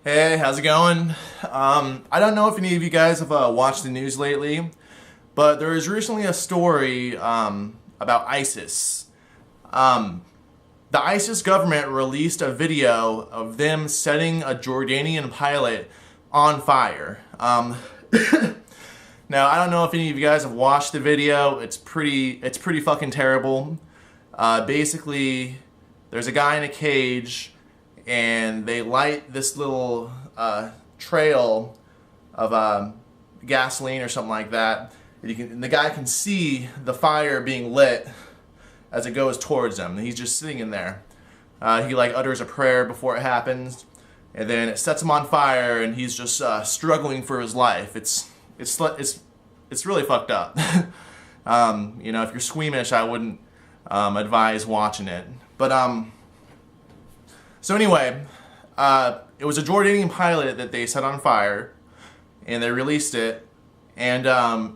Hey, how's it going? I don't know if any of you guys have watched the news lately, but there was recently a story about ISIS. The ISIS government released a video of them setting a Jordanian pilot on fire. Now, I don't know if any of you guys have watched the video. It's pretty fucking terrible. Basically, there's a guy in a cage, and they light this little trail of gasoline or something like that. And the guy can see the fire being lit as it goes towards him. And he's just sitting in there. He like utters a prayer before it happens, and then it sets him on fire, and he's just struggling for his life. It's really fucked up. You know, if you're squeamish, I wouldn't advise watching it. But so anyway, it was a Jordanian pilot that they set on fire, and they released it. And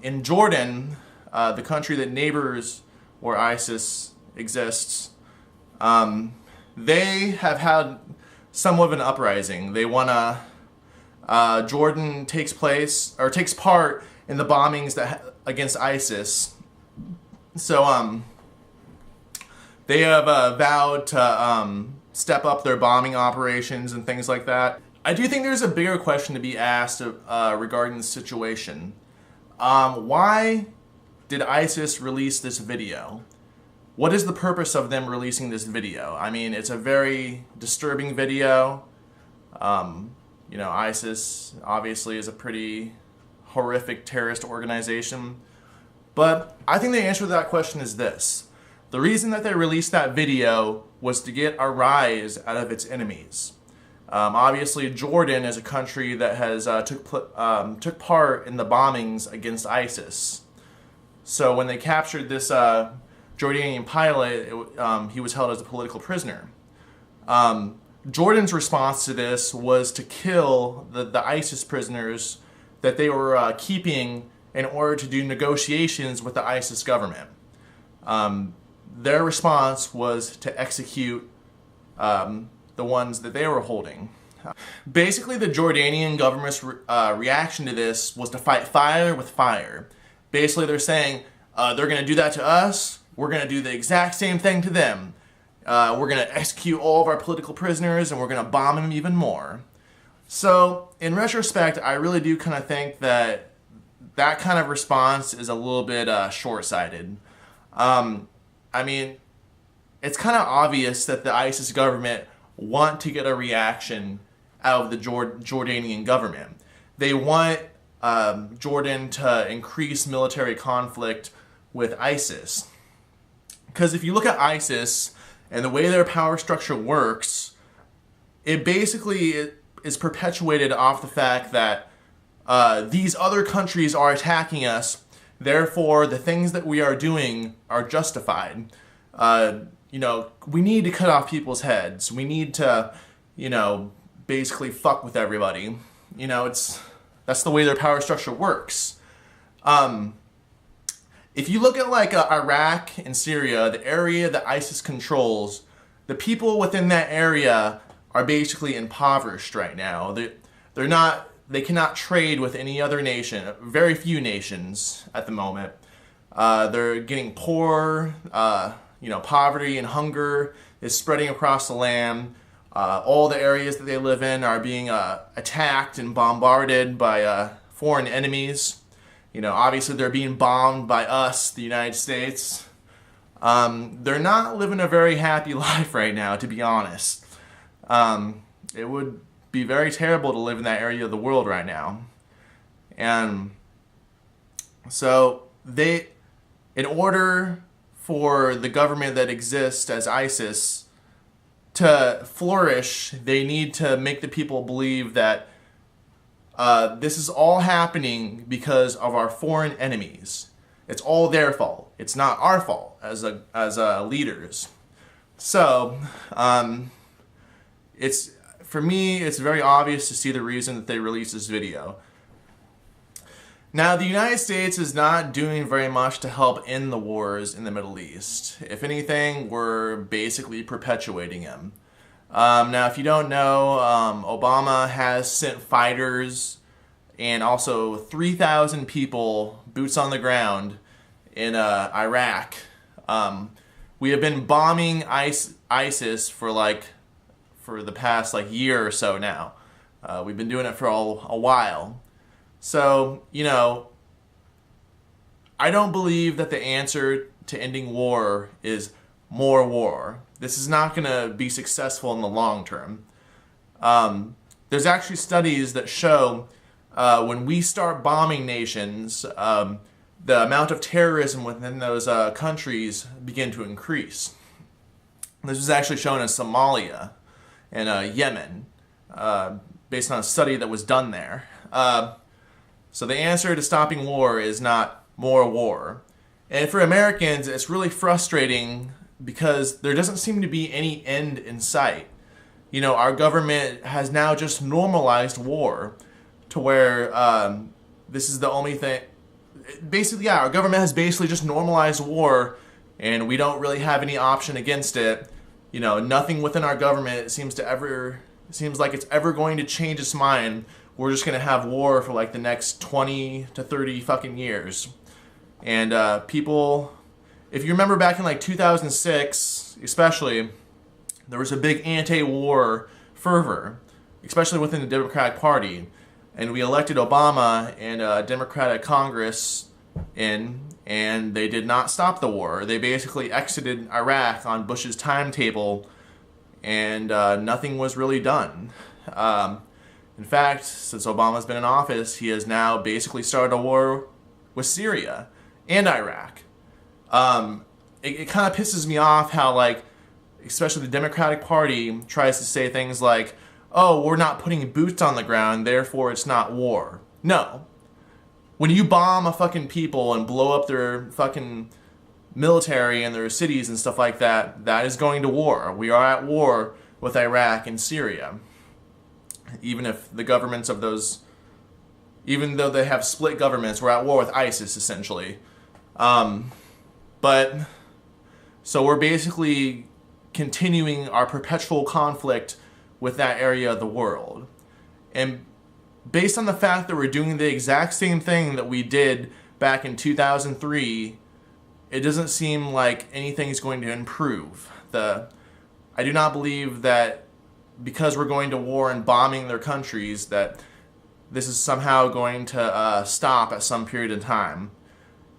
in Jordan, the country that neighbors where ISIS exists, they have had somewhat of an uprising. They want to. Jordan takes part in the bombings against ISIS. So they have vowed to step up their bombing operations and things like that. I do think there's a bigger question to be asked regarding the situation. Why did ISIS release this video? What is the purpose of them releasing this video? I mean, it's a very disturbing video. You know, ISIS obviously is a pretty horrific terrorist organization. But I think the answer to that question is this. The reason that they released that video was to get a rise out of its enemies. Obviously, Jordan is a country that has took part in the bombings against ISIS. So when they captured this Jordanian pilot, he was held as a political prisoner. Jordan's response to this was to kill the ISIS prisoners that they were keeping in order to do negotiations with the ISIS government. Their response was to execute the ones that they were holding. Basically, the Jordanian government's reaction to this was to fight fire with fire. Basically, they're saying, they're going to do that to us, we're going to do the exact same thing to them. We're going to execute all of our political prisoners, and we're going to bomb them even more. So, in retrospect, I really do kind of think that that kind of response is a little bit short-sighted. I mean, it's kind of obvious that the ISIS government want to get a reaction out of the Jordanian government. They want Jordan to increase military conflict with ISIS. Because if you look at ISIS and the way their power structure works, it basically is perpetuated off the fact that these other countries are attacking us. Therefore, the things that we are doing are justified. You know, we need to cut off people's heads. We need to, you know, basically fuck with everybody. You know, that's the way their power structure works. If you look at like Iraq and Syria, the area that ISIS controls, the people within that area are basically impoverished right now. They cannot trade with any other nation, very few nations at the moment. They're getting poor, you know, poverty and hunger is spreading across the land. All the areas that they live in are being attacked and bombarded by foreign enemies. You know, obviously they're being bombed by us, the United States. They're not living a very happy life right now, to be honest. It would be very terrible to live in that area of the world right now. And so in order for the government that exists as ISIS to flourish, they need to make the people believe that this is all happening because of our foreign enemies. It's all their fault. It's not our fault as leaders. So, for me, it's very obvious to see the reason that they released this video. Now, the United States is not doing very much to help end the wars in the Middle East. If anything, we're basically perpetuating them. Now, if you don't know, Obama has sent fighters and also 3,000 people, boots on the ground, in Iraq. We have been bombing ISIS for the past year or so now. We've been doing it for a while. So, I don't believe that the answer to ending war is more war. This is not going to be successful in the long term. There's actually studies that show when we start bombing nations, the amount of terrorism within those countries begin to increase. This was actually shown in Somalia and Yemen, based on a study that was done there. So the answer to stopping war is not more war. And for Americans, it's really frustrating because there doesn't seem to be any end in sight. Our government has now just normalized war to where this is the only thing. Basically, our government has basically just normalized war, and we don't really have any option against it. Nothing within our government seems like it's ever going to change its mind. We're just going to have war for the next 20 to 30 fucking years. And people, if you remember back in 2006, especially, there was a big anti-war fervor, especially within the Democratic Party. And we elected Obama and a Democratic Congress in, and they did not stop the war. They basically exited Iraq on Bush's timetable, and nothing was really done. In fact, since Obama's been in office, he has now basically started a war with Syria and Iraq. It kind of pisses me off how, especially the Democratic Party tries to say things like, oh, we're not putting boots on the ground, therefore it's not war. No. When you bomb a fucking people and blow up their fucking military and their cities and stuff like that, that is going to war. We are at war with Iraq and Syria. Even if the governments of those, even though they have split governments, we're at war with ISIS, essentially. But, so we're basically continuing our perpetual conflict with that area of the world. And based on the fact that we're doing the exact same thing that we did back in 2003, it doesn't seem like anything is going to improve. I do not believe that because we're going to war and bombing their countries that this is somehow going to stop at some period of time.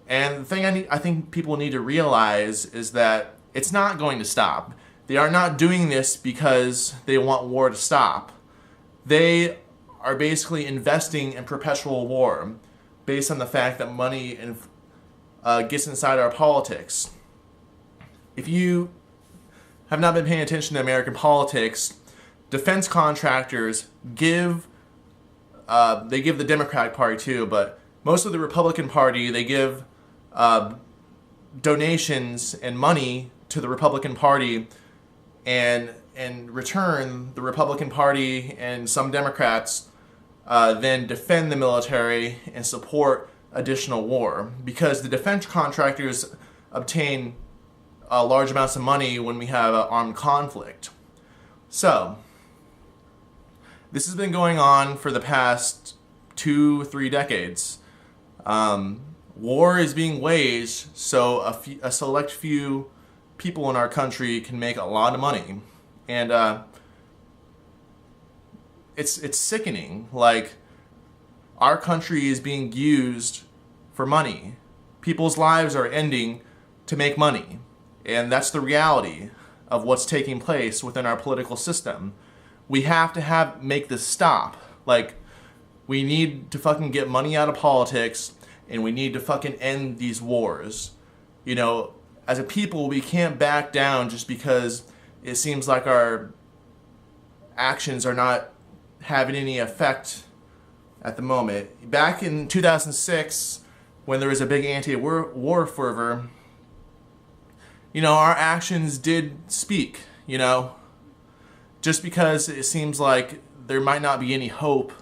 And the thing I think people need to realize is that it's not going to stop. They are not doing this because they want war to stop. They are basically investing in perpetual war based on the fact that money gets inside our politics. If you have not been paying attention to American politics, defense contractors give the Democratic Party too, but most of the Republican Party, they give donations and money to the Republican Party, and in return, the Republican Party and some Democrats then defend the military and support additional war, because the defense contractors obtain large amounts of money when we have an armed conflict. So, this has been going on for the past 2-3 decades. War is being waged so a select few people in our country can make a lot of money. And it's sickening. Our country is being used for money. People's lives are ending to make money. And that's the reality of what's taking place within our political system. We have to make this stop. We need to fucking get money out of politics, and we need to fucking end these wars. As a people, we can't back down just because it seems like our actions are not having any effect at the moment. Back in 2006, when there was a big anti-war fervor, our actions did speak, Just because it seems like there might not be any hope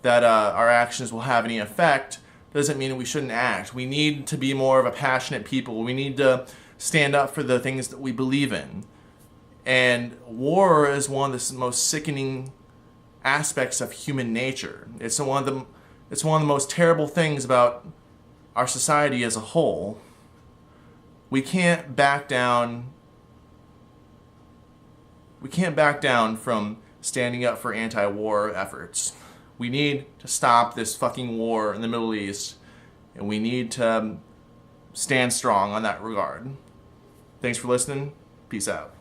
that our actions will have any effect doesn't mean we shouldn't act. We need to be more of a passionate people. We need to stand up for the things that we believe in. And war is one of the most sickening aspects of human nature. It's one of the most terrible things about our society as a whole. We can't back down. We can't back down from standing up for anti-war efforts. We need to stop this fucking war in the Middle East, and we need to stand strong on that regard. Thanks for listening. Peace out.